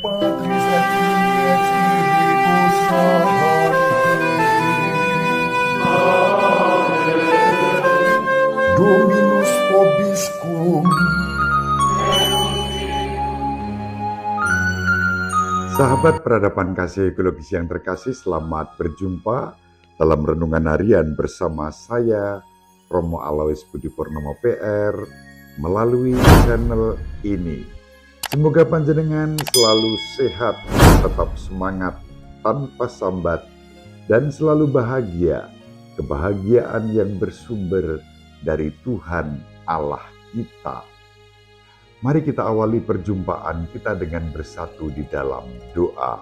Patris et Filii et Spiritus Sancti. Dominus vobiscum. Sahabat peradaban kasih ekologis yang terkasih, selamat berjumpa dalam renungan harian bersama saya, Romo Alois Budi Purnomo PR, melalui channel ini. Semoga panjenengan selalu sehat, tetap semangat, tanpa sambat, dan selalu bahagia. Kebahagiaan yang bersumber dari Tuhan Allah kita. Mari kita awali perjumpaan kita dengan bersatu di dalam doa.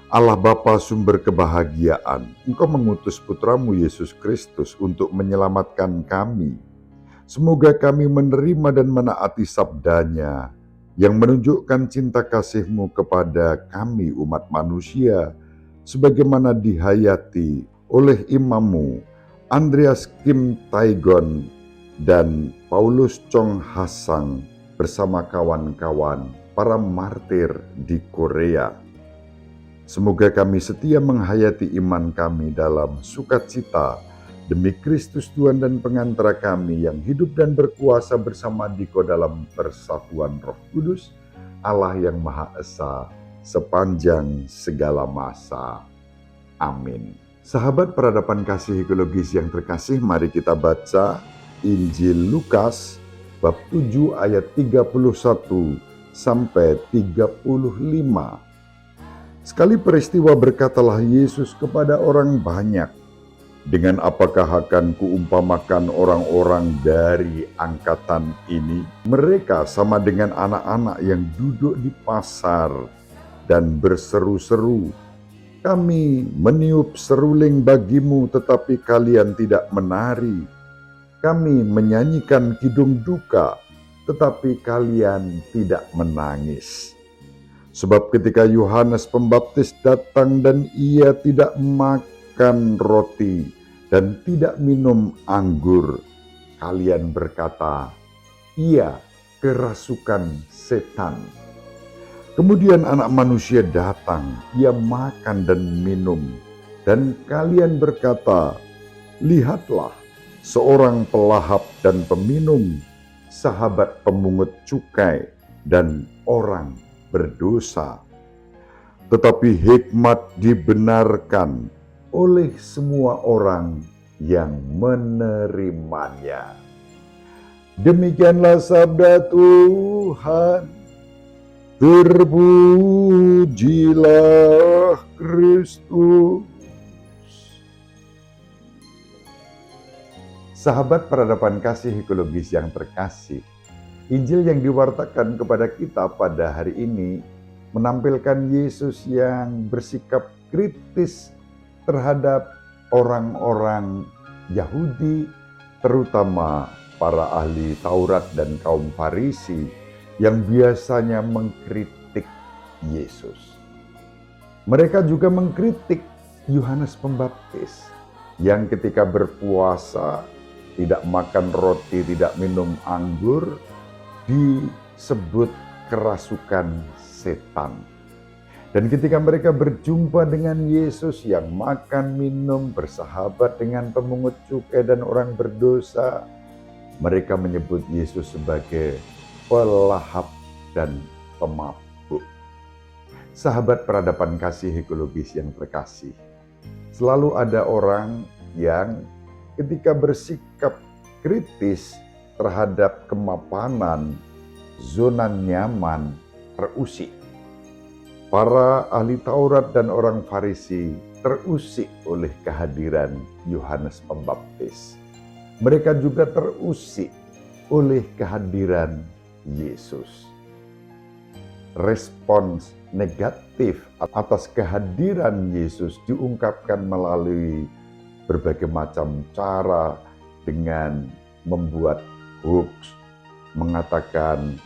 Allah Bapa sumber kebahagiaan, Engkau mengutus putramu Yesus Kristus untuk menyelamatkan kami. Semoga kami menerima dan menaati sabdanya yang menunjukkan cinta kasih-Mu kepada kami umat manusia, sebagaimana dihayati oleh imammu Andreas Kim Taegon dan Paulus Chong Hasang bersama kawan-kawan para martir di Korea. Semoga kami setia menghayati iman kami dalam sukacita demi Kristus Tuhan dan pengantara kami yang hidup dan berkuasa bersama Diko dalam persatuan Roh Kudus, Allah yang Maha Esa sepanjang segala masa. Amin. Sahabat peradaban kasih ekologis yang terkasih, mari kita baca Injil Lukas bab 7 ayat 31 sampai 35. Sekali peristiwa berkatalah Yesus kepada orang banyak, "Dengan apakah akan kuumpamakan orang-orang dari angkatan ini? Mereka sama dengan anak-anak yang duduk di pasar dan berseru-seru, 'Kami meniup seruling bagimu, tetapi kalian tidak menari. Kami menyanyikan kidung duka, tetapi kalian tidak menangis.' Sebab ketika Yohanes Pembaptis datang dan ia tidak makan roti dan tidak minum anggur, kalian berkata, 'Ia kerasukan setan.' Kemudian Anak Manusia datang, ia makan dan minum, dan kalian berkata, 'Lihatlah, seorang pelahap dan peminum, sahabat pemungut cukai dan orang berdosa.' Tetapi hikmat dibenarkan oleh semua orang yang menerimanya." Demikianlah sabda Tuhan. Terpujilah Kristus. Sahabat peradaban kasih ekologis yang terkasih, Injil yang diwartakan kepada kita pada hari ini menampilkan Yesus yang bersikap kritis terhadap orang-orang Yahudi, terutama para ahli Taurat dan kaum Farisi yang biasanya mengkritik Yesus. Mereka juga mengkritik Yohanes Pembaptis yang ketika berpuasa tidak makan roti, tidak minum anggur, disebut kerasukan setan. Dan ketika mereka berjumpa dengan Yesus yang makan, minum, bersahabat dengan pemungut cukai dan orang berdosa, mereka menyebut Yesus sebagai pelahap dan pemabuk. Sahabat peradaban kasih ekologis yang terkasih, selalu ada orang yang ketika bersikap kritis terhadap kemapanan, zona nyaman terusik. Para ahli Taurat dan orang Farisi terusik oleh kehadiran Yohanes Pembaptis. Mereka juga terusik oleh kehadiran Yesus. Respons negatif atas kehadiran Yesus diungkapkan melalui berbagai macam cara, dengan membuat hoax, mengatakan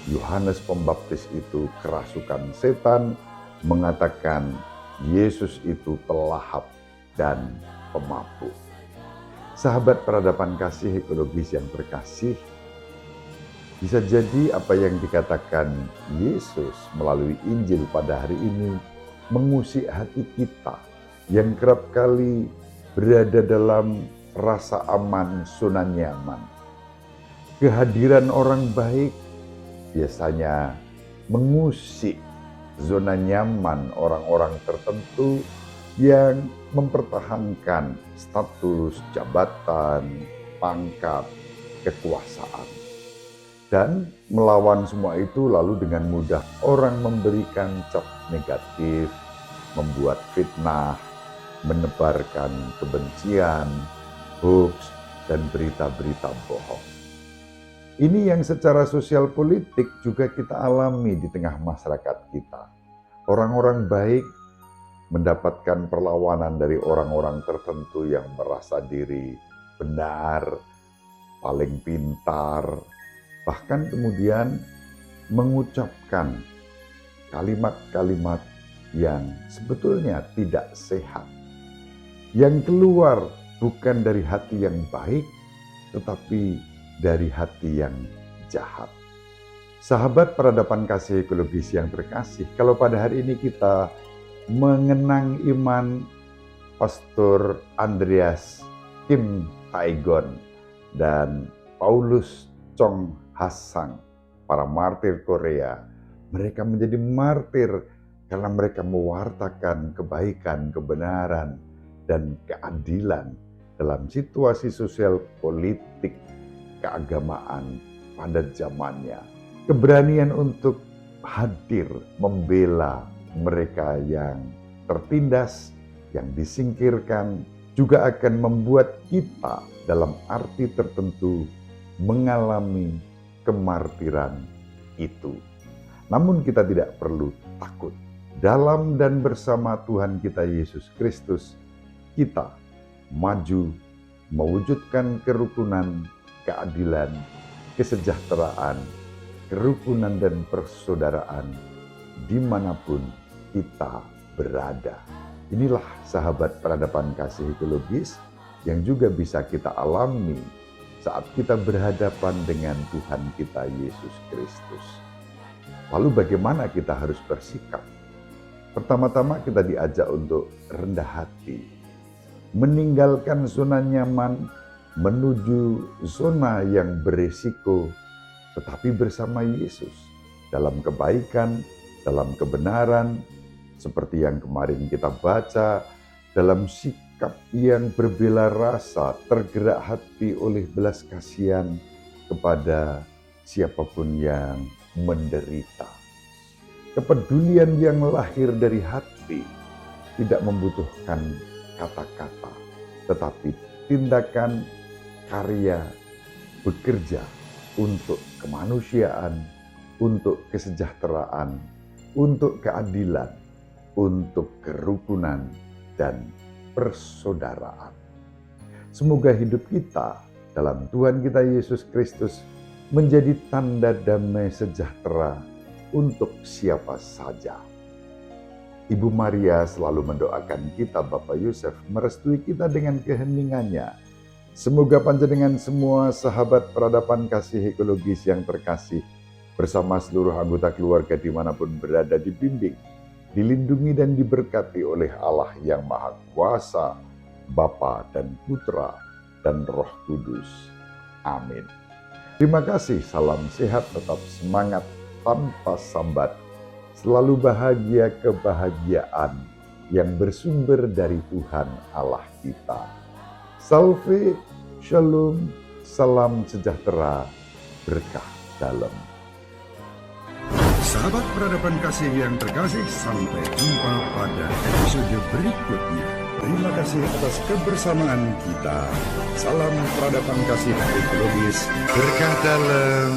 Yohanes Pembaptis itu kerasukan setan, mengatakan Yesus itu pelahap dan pemabuk. Sahabat peradaban kasih ekologis yang terkasih, Bisa jadi apa yang dikatakan Yesus melalui Injil pada hari ini mengusik hati kita yang kerap kali berada dalam rasa aman, zona nyaman. Kehadiran orang baik biasanya mengusik zona nyaman orang-orang tertentu yang mempertahankan status, jabatan, pangkat, kekuasaan. Dan melawan semua itu lalu dengan mudah orang memberikan cap negatif, membuat fitnah, menebarkan kebencian, hoax, dan berita-berita bohong. Ini yang secara sosial politik juga kita alami di tengah masyarakat kita. Orang-orang baik mendapatkan perlawanan dari orang-orang tertentu yang merasa diri benar, paling pintar, bahkan kemudian mengucapkan kalimat-kalimat yang sebetulnya tidak sehat. Yang keluar bukan dari hati yang baik, tetapi dari hati yang jahat. Sahabat peradaban kasih ekologis yang terkasih, kalau pada hari ini kita mengenang iman Pastor Andreas Kim Taegon dan Paulus Chong Hasang, para martir Korea, mereka menjadi martir karena mereka mewartakan kebaikan, kebenaran, dan keadilan dalam situasi sosial politik keagamaan pada zamannya. Keberanian untuk hadir membela mereka yang tertindas, yang disingkirkan, juga akan membuat kita dalam arti tertentu mengalami kemartiran itu. Namun kita tidak perlu takut. Dalam dan bersama Tuhan kita Yesus Kristus, kita maju mewujudkan kerukunan, keadilan, kesejahteraan, kerukunan dan persaudaraan dimanapun kita berada. Inilah sahabat peradaban kasih ekologis yang juga bisa kita alami saat kita berhadapan dengan Tuhan kita Yesus Kristus. Lalu bagaimana kita harus bersikap? Pertama-tama kita diajak untuk rendah hati, meninggalkan zona nyaman, menuju zona yang beresiko, tetapi bersama Yesus, dalam kebaikan, dalam kebenaran, seperti yang kemarin kita baca, dalam sikap yang berbela rasa, tergerak hati oleh belas kasihan kepada siapapun yang menderita. Kepedulian yang lahir dari hati tidak membutuhkan kata-kata, tetapi tindakan, karya, bekerja untuk kemanusiaan, untuk kesejahteraan, untuk keadilan, untuk kerukunan, dan persaudaraan. Semoga hidup kita dalam Tuhan kita Yesus Kristus menjadi tanda damai sejahtera untuk siapa saja. Ibu Maria selalu mendoakan kita, Bapak Yusuf, merestui kita dengan keheningannya. Semoga panjenengan semua sahabat peradaban kasih ekologis yang terkasih, bersama seluruh anggota keluarga dimanapun berada, dibimbing, dilindungi dan diberkati oleh Allah yang Maha Kuasa, Bapa dan Putra dan Roh Kudus. Amin. Terima kasih, salam sehat, tetap semangat tanpa sambat. Selalu bahagia kebahagiaan yang bersumber dari Tuhan Allah kita. Salve, shalom, salam sejahtera, berkah dalam. Sahabat peradaban kasih yang terkasih, sampai jumpa pada episode berikutnya. Terima kasih atas kebersamaan kita. Salam peradaban kasih ekologis, berkah dalam.